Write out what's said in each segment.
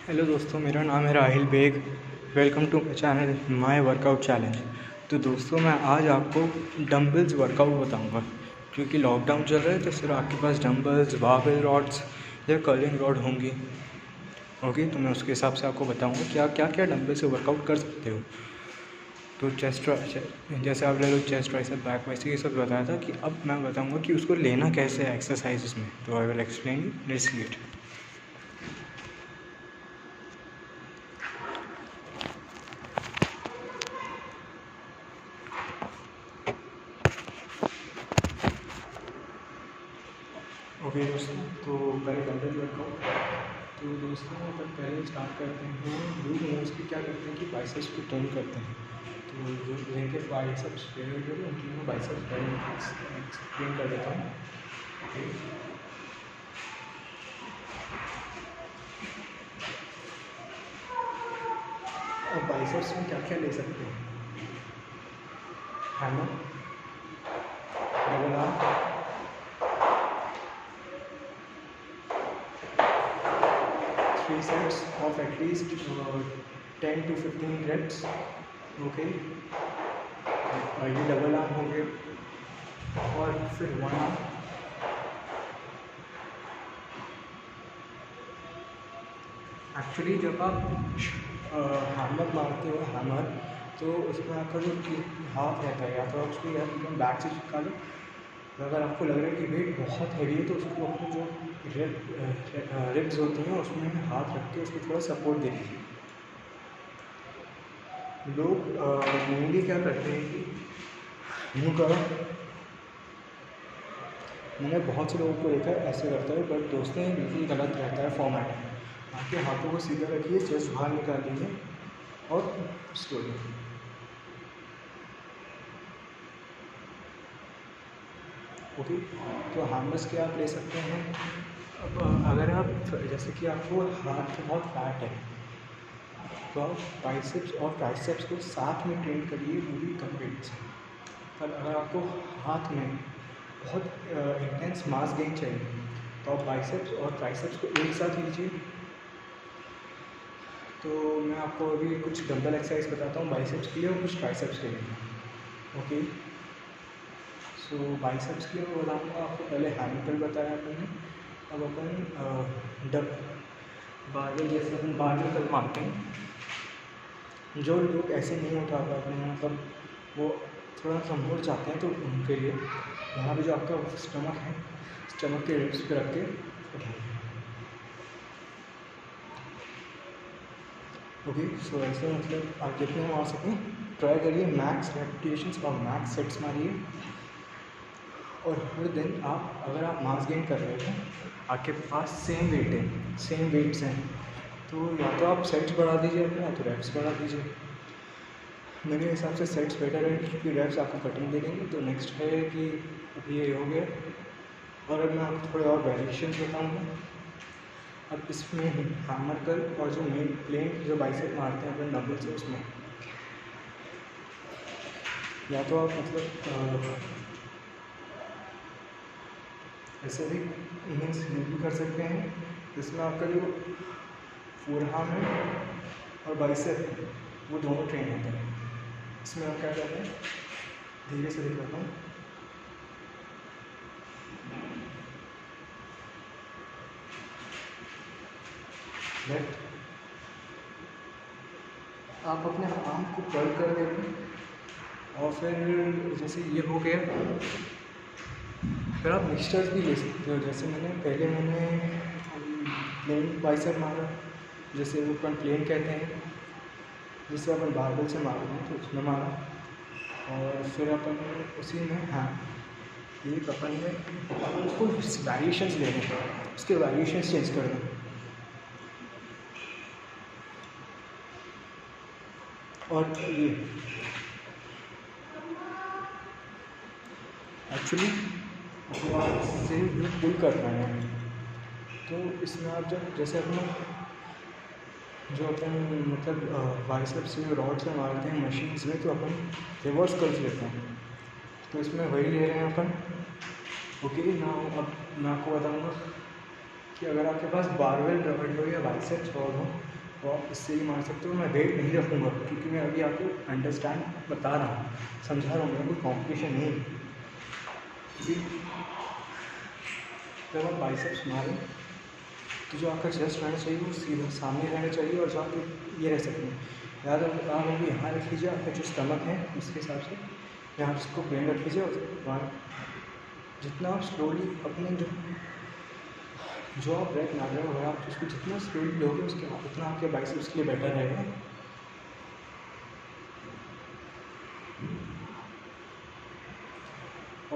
Hello दोस्तों, मेरा नाम है Rahil Baig. Welcome to my channel my workout challenge. तो दोस्तों, मैं आज आपको डंबल्स वर्कआउट बताऊंगा, क्योंकि लॉकडाउन चल रहा है तो सिर्फ आपके पास डंबल्स, बारबेल रॉड्स या कर्लिंग रॉड होंगी। ओके, तो मैं उसके हिसाब से आपको बताऊंगा कि आप क्या क्या डंबल से वर्कआउट कर सकते हो। तो जैसे आप ले लो चेस्ट, ट्राइसेप, बैक, वैसे ये सब बताया था कि अब मैं बताऊँगा कि उसको लेना कैसे है एक्सरसाइज में। तो I will explain, let's see it. Okay दोस्तों, तो पहले डंबल वर्कआउट। तो दोस्तों, अपन पहले स्टार्ट करते हैं लूज मोड्स की। क्या करते हैं कि बाइसेप्स को ट्रेन करते हैं। तो जो जिनके बाइसेप्स फेवरेट है उनके मैं बाइसेप्स एक्सप्लेन कर देता हूँ। ओके, अब बाइसेप्स में क्या क्या ले सकते हैं? Hammer, double arm, 3 sets of at least 10 to 15 reps। Okay, ये डबल आर्म हो गए। और फिर वन आर्म। एक्चुअली जब आप हैमर मारते हो हैमर, तो उसमें आपका जो हाथ रहता है, या तो आप उसको एकदम बैक से चिपका लो। अगर आपको लग रहा है कि वेट बहुत हैवी है तो उसको अपने जो रिब्स होती हैं उसमें हाथ रख के उसको थोड़ा सपोर्ट दे दीजिए। लोग मेनली क्या करते हैं कि यूँ करो। मैंने बहुत से लोगों को देखा है ऐसे करता है, बट दोस्तों ये बिल्कुल गलत रहता है फॉर्मेट। आपके हाथों को सीधा रखिए, चेस्ट बाहर निकाल लीजिए और स्लोली। ओके, तो हैमर्स के आप ले सकते हैं। अब अगर आप जैसे कि आपको हाथ पे बहुत फैट है तो आप बाइसेप्स और ट्राइसेप्स को साथ में ट्रेन करिए, वो भी कम वेट से। पर अगर आपको हाथ में बहुत इंटेंस मास गेन चाहिए तो आप बाइसेप्स और ट्राइसेप्स को एक साथ लीजिए। तो मैं आपको अभी कुछ डंबल एक्सरसाइज बताता हूँ बाइसेप्स के लिए और कुछ ट्राइसेप्स के लिए। ओके, सो बाइसेप्स के लिए मैं बताऊँगा आपको। पहले हैमर बताया अपन ने, अब अपन बारबेल, जैसे अपन बारबेल कल मारते हैं। जो लोग ऐसे नहीं उठा पाते हैं, मतलब वो थोड़ा सा मुड़ जाते हैं, तो उनके लिए यहाँ पे जो आपका स्टमक है, स्टमक के रिब्स पे रख के उठाइए। ओके, सो ऐसे मतलब आप जितने मार सकें ट्राई करिए। मैक्स रेपिटेशंस और मैक्स सेट्स मारिए। और हर दिन आप अगर आप मास गेन कर रहे हो, आपके पास सेम वेट है, सेम वेट्स हैं, तो या तो आप सेट्स बढ़ा दीजिए अपने, या तो रेप्स बढ़ा दीजिए। मेरे हिसाब से सेट्स बेटर है, क्योंकि रेप्स आपको कटिंग दे देंगे। तो नेक्स्ट है कि अभी ये हो गया, और अब मैं आपको थोड़े और वेरिएशन बताऊँगा। अब इसमें हैमर कर और जो मेन प्लेन जो बाइसेप मारते हैं अपने डंबल से, उसमें या तो आप मतलब ऐसे भी मीन्स यूज भी कर सकते हैं। इसमें आपका जो फोरआर्म है और बाइसेप है वो दोनों ट्रेन होते हैं। इसमें आप क्या करते हैं, धीरे से दिखाता हूँ। लेफ्ट, आप अपने आर्म को कर्ल कर देते हैं, और फिर जैसे ये हो गया, फिर आप मिक्सचर्स भी ले सकते हो। जैसे मैंने प्लेन बाइसेप मारा, जैसे वो अपन प्लेन कहते हैं, जिससे अपन बारबेल से मार रहे हैं तो उसमें मारा। और फिर अपन उसी में एक अपन उसको वेरिएशंस ले रहे हैं, उसके वेरिएशंस चेंज कर दें। और ये एक्चुअली जो आप इससे पुल कर रहे हैं, तो इसमें आप जब जैसे अपन जो अपन मतलब बाइसेप्स से रॉड से मारते हैं मशीन्स में, तो अपन रिवर्स कर्ल्स लेते हैं। तो इसमें वही ले रहे हैं अपन। ओके, ना अब मैं आपको बताऊँगा कि अगर आपके पास बारवेल रबड़ हो या बाइसेप्स रॉड हो तो आप इससे ही मार सकते हो। मैं वेट नहीं रखूँगा क्योंकि मैं अभी आपको अंडरस्टैंड बता रहा हूँ, समझा रहा हूँ, मेरा कोई कॉम्पिटिशन नहीं है। जब आप बाइसेप्स मारें तो जो आपका चेस्ट रहना चाहिए वो सीधा सामने रहना चाहिए और जो आपके ये रह सकते हैं। याद आप अभी यहाँ रख लीजिए, आपका जो स्टमक है उसके हिसाब से यहाँ इसको बेंड रख लीजिए और जितना आप स्लोली अपने जो आप ब्रेक मार रहे हो अगर आप उसको जितना स्लोली लोगे उसके उतना आपके बाइसेप्स के लिए बेटर रहेगा।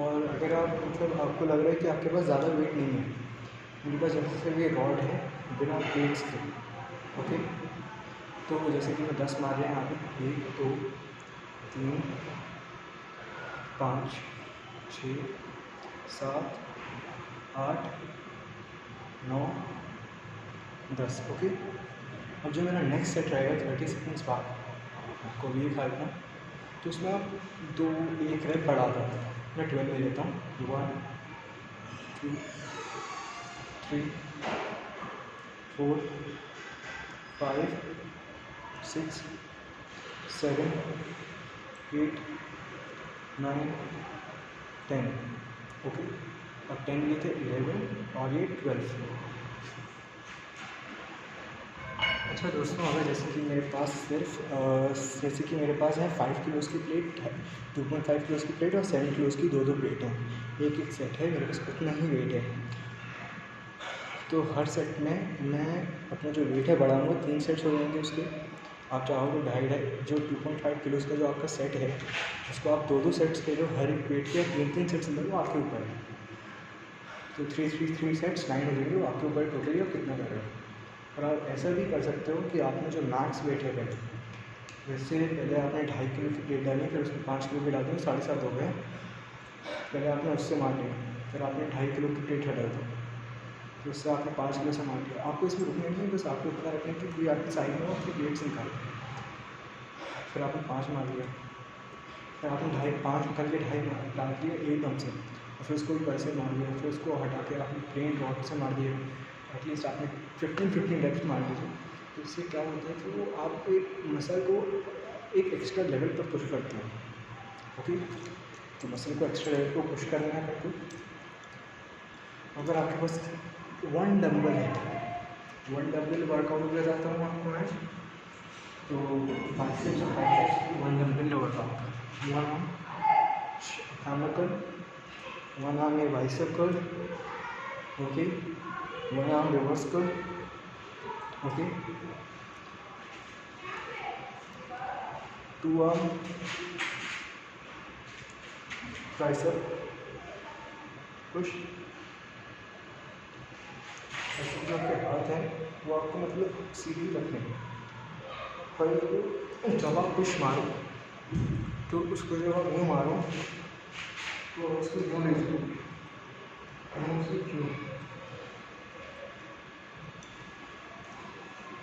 और अगर आप मतलब आपको लग रहा है कि आपके पास ज़्यादा वेट नहीं है, मेरे पास जैसे ये रॉड है बिना वेट्स के, ओके, तो जैसे कि मैं 10 मार रहे हैं यहाँ पे 1 2 3 5 6 7 8 9 10, ओके। अब जो मेरा नेक्स्ट सेट रहेगा 30 सेकेंड्स बाद आपको भी खाता हूँ तो उसमें आप 1 रेप बढ़ाता हूँ, मैं 12 ले लेता हूँ। 1 2 3 4 5 6 7 8 9 10, ओके। और 10 लिए थे 11 और ये 12। अच्छा दोस्तों, अगर जैसे कि मेरे पास जैसे कि मेरे पास है 5 किलोज़ की प्लेट है, 2.5 किलोज़ की प्लेट और 7 किलोज़ की 2 प्लेट हैं, एक सेट है, मेरे पास उतना ही वेट है। तो हर सेट में मैं अपना जो वेट है बढ़ाऊँगा, 3 सेट्स हो जाएंगे उसके। आप चाहो तो 2.5 जो 2.5 किलोज़ का जो आपका सेट है उसको आप 2 सेट्स ले लो, हर एक वेट के 3 सेट्स ले लो, आपके ऊपर है। तो 3 सेट्स 9 हो जाएंगे, वो आपके ऊपर टोटली आप कितना कर रहे हो। और आप ऐसा भी कर सकते हो कि आपने जो मैक्स वेट है पहले, जैसे पहले आपने 2.5 किलो की प्लेट डाली, फिर उसमें 5 किलो की डाल दी, 7.5 हो गए। पहले आपने उससे मार लिया, फिर आपने 2.5 किलो की प्लेट हटा दी, तो उससे आपने 5 किलो से मार लिया। आपको इसमें रुकना नहीं है, बस आपको इतना रखना है कि कोई आपकी साइड में अपनी प्लेट से निकाल, फिर आपने 5 मार लिया, फिर आपने 5 निकाल के 2.5 डाल दिया एकदम से, और फिर उसको भी वैसे मार लिया, फिर उसको हटा के आपने प्लेन रॉड से मार दिया। एटलीस्ट आपने 15 रेप्स मार लीजिए। तो इससे क्या होता है कि वो आपको एक मसल को एक एक्स्ट्रा लेवल पर पुश करते हैं, ओके। तो मसल को एक्स्ट्रा लेवल पर पुश करना है आपको। अगर आपके पास 1 डंबल है, 1 डंबल वर्कआउट में जाता हूँ आपको आज, तो 5 और 1 dumbbell workout, 1 arm hammer curl, 1 arm में bicep curl, okay, 1 arm reverse curl, okay, 2 arm tricep push. ऐसे जो आपके हाथ हैं वो आपको मतलब सीधी रखने हैं, पर जब आप पुश मारो तो उसको जब आप यूँ मारो तो उसको यूँ नहीं क्यों,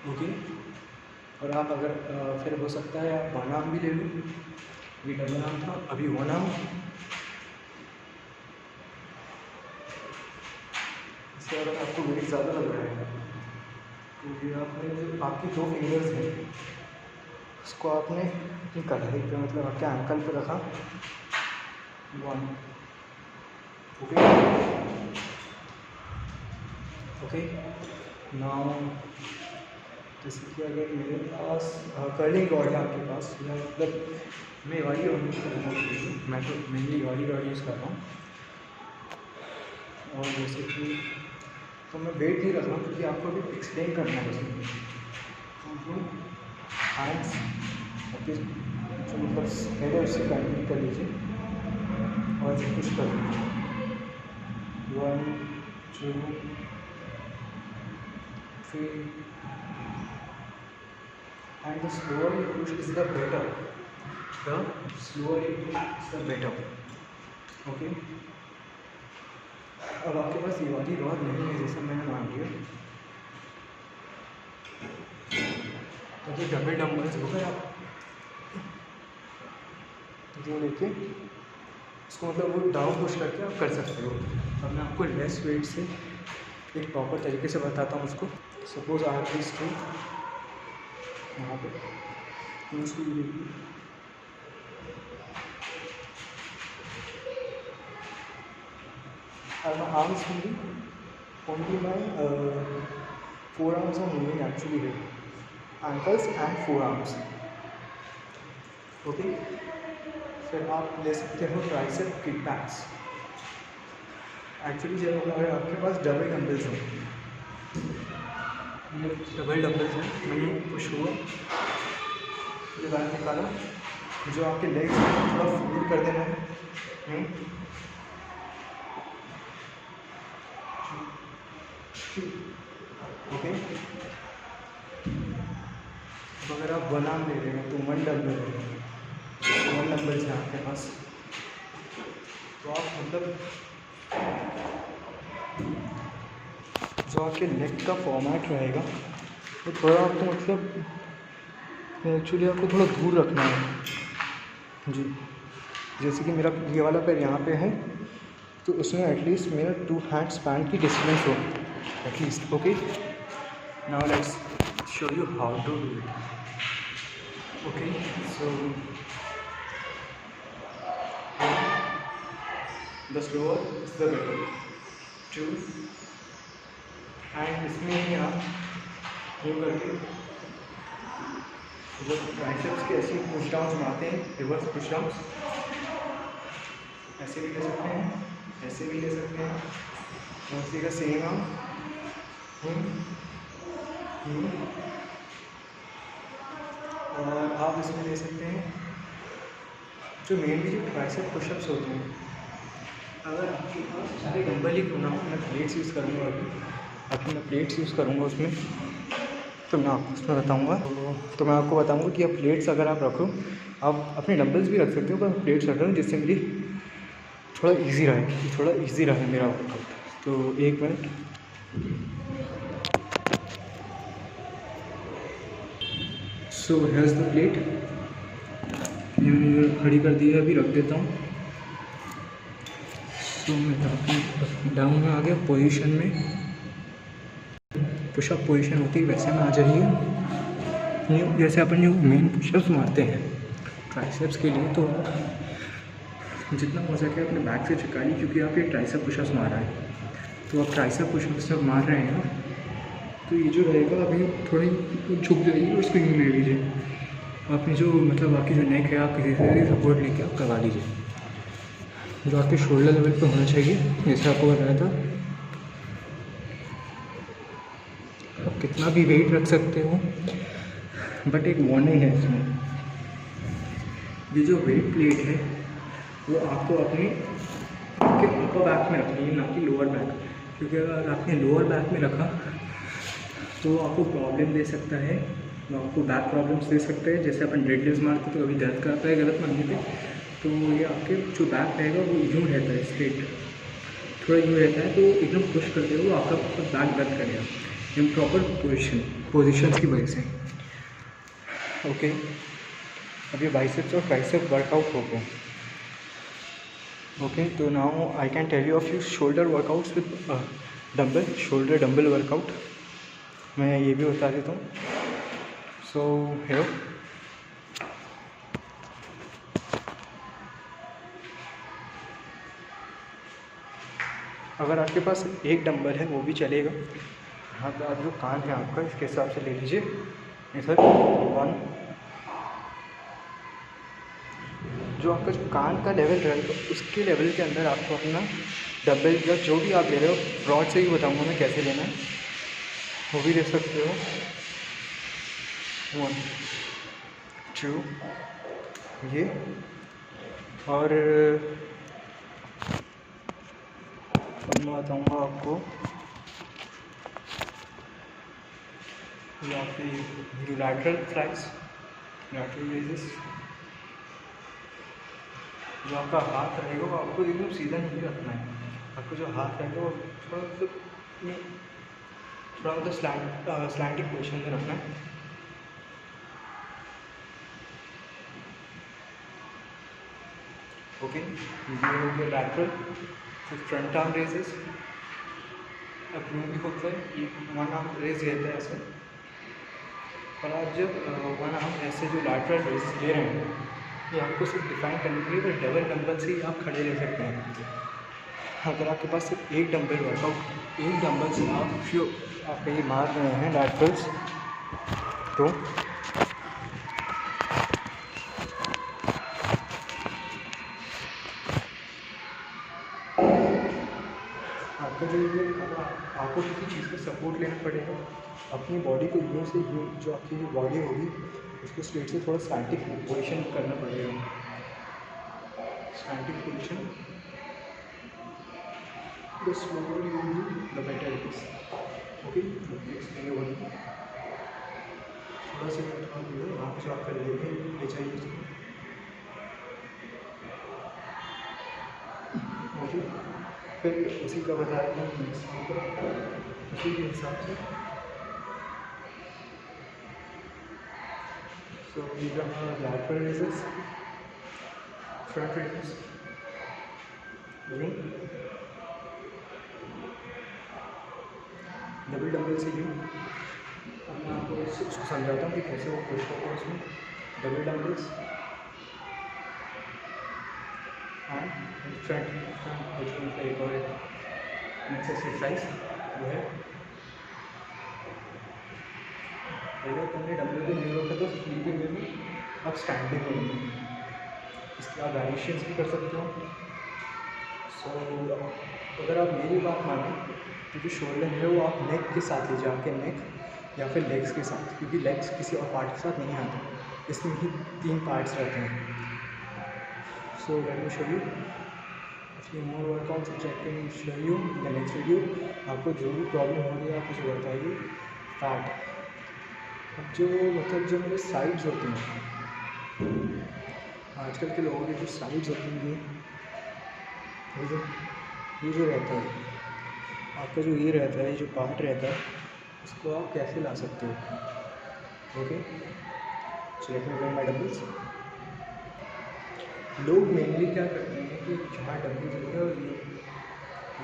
ओके। और आप अगर फिर हो सकता है आप 1 आर्म भी ले लो, ये डबल आर्म था, अभी 1 आर्म। इससे अगर आपको वेट ज़्यादा लग रहा है तो ये आपने जो आपकी 2 फिंगर्स हैं उसको आपने अपनी कलाई पे मतलब आपके एंकल पे रखा, 1, ओके, ओके। नाउ जैसे कि अगर मेरे पास कर्लिंग रॉड है आपके पास, या मतलब मैं वाली रॉड यूज़ कर रहा हूँ, मैं तो मेनली वाली रॉड यूज़ कर रहा हूँ। और जैसे कि तो मैं वेट नहीं रख रहा हूँ क्योंकि आपको अभी एक्सप्लेन करना है उसमें। हैंड्स ओके, जो मतलब पहले उससे कंटिन्यू कर लीजिए और फिर कुछ कर लीजिए, 1 2 3 and the slower you push is the better, the slower you push is the better, okay। अब आपके पास ये वाली रॉड नहीं है जैसे मैंने मान लिया, तो जो डबल डंबल्स हो गए आप जो लेके इसको मतलब वो डाउन पुश करके आप कर सकते हो। अब मैं आपको लेस वेट से एक प्रॉपर तरीके से बताता हूँ उसको। Suppose I have this two यहाँ पे उसको ये देखिए, my arms moving, only my forearms are moving actually here, ankles and forearms। Okay, फिर आप ले सकते हो ट्राइसेप किकबैक्स। एक्चुअली जब अगर आपके पास डबल डंबल्स हैं, डबल डंबल्स हैं, मैंने पुश हुआ, ये बाहर निकाला, जो आपके लेग्स हैं थोड़ा फोल्ड कर देना है। ओके, तो अगर आप वन आर्म ले रहे हो तो वन डंबल है, वन डंबल्स हैं आपके पास, तो आप मतलब जो आपके लेग का फॉर्मेट रहेगा वो थोड़ा आपको मतलब एक्चुअली आपको थोड़ा दूर रखना है जी। जैसे कि मेरा ये वाला पैर यहाँ पे है, तो उसमें एटलीस्ट मेरा 2 हैंड स्पैन की डिस्टेंस हो at least. Okay, now let's show you how to do it. Okay, so the slower is the better. 2 and इसमें आप ये करके जो ट्राइसेप्स के ऐसे पुश डाउन्स बनाते हैं, रिवर्स पुश डाउन्स, ऐसे भी ले सकते हैं, ऐसे भी ले सकते हैं, और उसी का सेम हम और आप इसमें ले सकते हैं जो मेनली जो ट्राइसेप पुशअप्स होते हैं। अगर आपके पास सारे डंबल ही क्यों ना हो, मैं प्लेट्स यूज़ करूँगा अभी मैं प्लेट्स यूज़ करूँगा उसमें, तो मैं आपको उसमें बताऊँगा। तो मैं आपको बताऊँगा कि आप प्लेट्स अगर आप रखो, आप अपने डंबल्स भी रख सकते हो, पर प्लेट्स रख रहा हूँ जिससे मेरी थोड़ा इजी रहे मेरा वर्कआउट। तो 1 minute. So hairs the plate, ये मैंने खड़ी कर दी है, अभी रख देता हूँ। सो मैं डाउन में आ गया पोजीशन में, पुशअप पोजीशन होती है वैसे में आ जाइए। जैसे अपन जो मेन पुशअप्स मारते हैं ट्राइसेप्स के लिए, तो जितना हो सके अपने बैक से चिकाइए, क्योंकि आप ये ट्राइसेप पुशअप्स मार रहे हैं। तो आप ट्राइसेप पुशअप्स जब मार रहे हैं ना, तो ये जो रहेगा अभी थोड़ी झुक जाएगी, उसको यूँ ले लीजिए। आपने जो मतलब आपकी जो नेक है, आप किसी से सपोर्ट लेके आप करवा लीजिए, जो आपके शोल्डर लेवल पे होना चाहिए, जैसे आपको बताया था। आप कितना भी वेट रख सकते हो, बट एक वार्निंग है इसमें, ये जो वेट प्लेट है वो आपको आपके अपर बैक में रखनी है, ना कि लोअर बैक। क्योंकि अगर आपने लोअर बैक में रखा तो आपको प्रॉब्लम दे सकता है, वो आपको बैक प्रॉब्लम्स दे सकते हैं। जैसे अपन डेडलिफ्ट मारते तो कभी दर्द करता है गलत मारने पे, तो ये आपके जो बैक रहेगा वो यूँ रहता है, स्ट्रेट थोड़ा यूँ रहता है, तो एकदम पुश करते हुए आपका बैक दर्द करेगा इम्प्रॉपर पोजिशंस की वजह से। ओके, अब ये बाइसेप्स और ट्राइसेप्स वर्कआउट हो गए। ओके, तो now I can tell you a few shoulder workouts with dumbbell, shoulder dumbbell workout मैं ये भी बता देता हूँ। सो हियर अगर आपके पास एक डंबल है वो भी चलेगा। यहाँ पे आप जो कान है आपका, इसके हिसाब से ले लीजिए। इधर 1, जो आपका जो कान का लेवल रहेगा उसके लेवल के अंदर आपको अपना डंबल या जो भी आप ले रहे हो, रॉड से ही बताऊंगा मैं कैसे लेना है, वो भी ले सकते हो। 1 2 ये, और अब मैं बताऊँगा आपको यहाँ पे जो लैटरल फ्लाइज, लैटरल रेजेस। जो आपका हाथ रहेगा वो आपको एकदम सीधा नहीं रखना है, आपको जो हाथ रहेगा वो थोड़ा मतलब स्लैंटिंग पोजिशन में रखना है। ओके, ये हो गया लैटरल। फिर फ्रंट आर्म रेजेस, अब यूँ भी होता है कि वन आर्म रेज रहता है ऐसे, और आप जब वन आर्म ऐसे जो लैटरल रेज ले रहे हैं ये आपको सिर्फ डिफाइन करने के लिए फिर डबल डंबल से ही आप खड़े रह सकते हैं। अगर आपके पास सिर्फ एक डंबल वर्कआउट, एक डंबल से आप ये मार रहे हैं लैटरल्स, तो आपका जो ये आपको किसी चीज़ का सपोर्ट लेना पड़ेगा, अपनी बॉडी को यूँ से यूँ, जो आपकी बॉडी होगी उसको स्ट्रेट से थोड़ा स्टैटिक पोजीशन करना पड़ेगा। Static position, the slower you do the better it is. Okay, थोड़ा सा वहाँ पे आप कर लेंगे, ले जाइए उसको। ओके, फिर उसी का बताया उसी के हिसाब से। So these are our lateral raises, front raises, double dumbbell से यूँ। अब मैं आपको उसको समझाता हूँ कि कैसे वो पुश होगा उसमें। डबल डंबल्स एंड फ्रंट एक और नेक्स्ट एक्सरसाइज वो है, पहले तुमने डंबल को न्यू रखा तो स्लीपिंग वे में आप स्टैंडिंग हो रही है। इसके आप वेरिएशंस भी कर सकते हो। सो अगर आप मेरी बात मानें तो जो शोल्डर है वो आप नेक के साथ ले जाके, नेक या फिर लेग्स के साथ, क्योंकि लेग्स किसी और पार्ट के साथ नहीं आते, इसमें ही 3 पार्ट्स रहते हैं। So let me show you few more workouts which I can show you in the next video. आपको जो भी प्रॉब्लम हो रही है आप मुझे बताइए। फैट, अब जो मतलब जो मेरे साइड्स होते हैं, आजकल के लोगों के जो साइड्स होते हैं ये जो रहता है, आपका जो ये रहता है, जो पार्ट रहता है, इसको आप कैसे ला सकते हो। Okay, so let me bring my dumbbells. लोग मेनली क्या करते हैं कि जहाँ डंबल्स होते हैं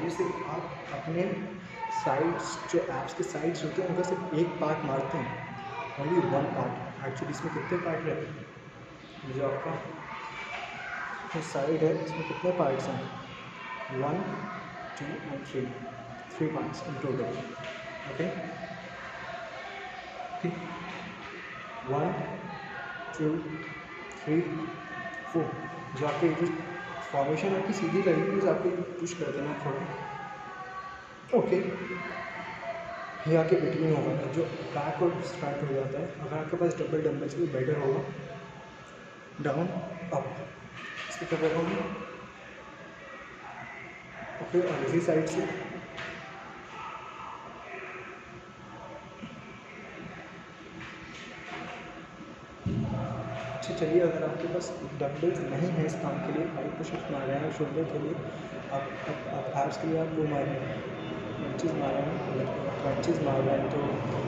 ये सिर्फ आप अपने साइड्स, जो एप्स के साइड्स होते हैं उनका सिर्फ एक पार्ट मारते हैं, ओनली वन पार्ट। एक्चुअली इसमें कितने पार्ट रहते हैं, जो आपका साइड है इसमें कितने पार्ट्स हैं, 1 2 and 3 parts in total. Okay, 1 2 3 4। जो आपके जो फॉर्मेशन आपकी सीधी लगेगी तो आपको पुश कर देना थोड़ा। ओके, ये आपके बिटवीन होगा, जो बैक और स्टार्ट हो जाता है। अगर आपके पास डबल डंबल्स भी बेटर होगा, डाउन अप इसकी तरह होगी। ओके, और इसी साइड से अच्छा चलिए, अगर आपके पास डंबल्स नहीं है इस काम के लिए, हाई पुशअप्स मार रहे हैं शोल्डर के लिए, आप एब्स के लिए आप वो मार रहे हैं, क्रंचेस मार रहे हैं, क्रंचेस मार रहे हैं, तो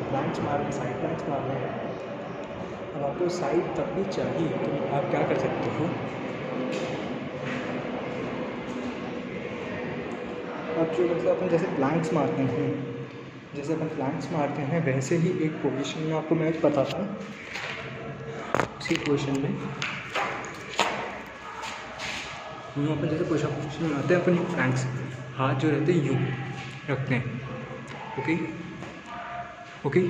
प्लैंक्स मार रहे हैं, साइड प्लैंक्स मार रहे हैं। अब आपको साइड तक भी चाहिए तो आप क्या कर सकते हो, अब जो मतलब अपन जैसे प्लैंक्स मारते हैं, जैसे अपन प्लैंक्स मारते हैं वैसे ही एक पोजीशन में आपको मैं बताता हूँ। उसी पोजीशन में यूँ अपन जैसे पोजीशन में आते हैं, अपन प्लैंक्स हाथ जो रहते हैं यूँ रखते हैं। ओके ओके,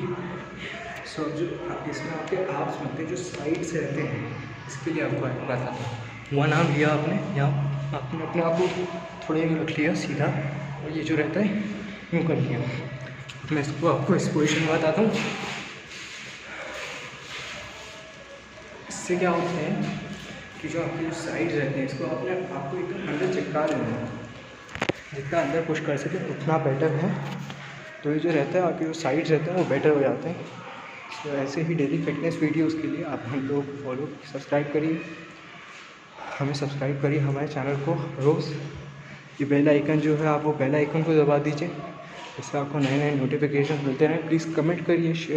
सो जो इसमें आपके एब्स बनते हैं जो साइड से रहते हैं, इसके लिए आपको बताता हूँ। वन आर्म लिया आपने, यहाँ आपने अपने आप को थोड़ा रख लिया सीधा, और ये जो रहता है यूँ कर लिया। मैं इसको आपको इस पोजीशन में बताता हूँ। इससे क्या होता है कि जो आपके जो साइड रहते हैं इसको आपको एकदम अंदर चिपका देना है, जितना अंदर पुश कर सके उतना बेटर है। तो ये जो रहता है आपके जो साइड्स रहते हैं वो बेटर हो जाते हैं। तो ऐसे ही डेली फिटनेस वीडियोस के लिए आप हम लोग सब्सक्राइब करिए, हमें सब्सक्राइब करिए हमारे चैनल को रोज़। ये बेल आइकन जो है आप वो बेल आइकन को दबा दीजिए, इससे आपको नए नए नोटिफिकेशन मिलते रहें। प्लीज़ कमेंट करिए, शेयर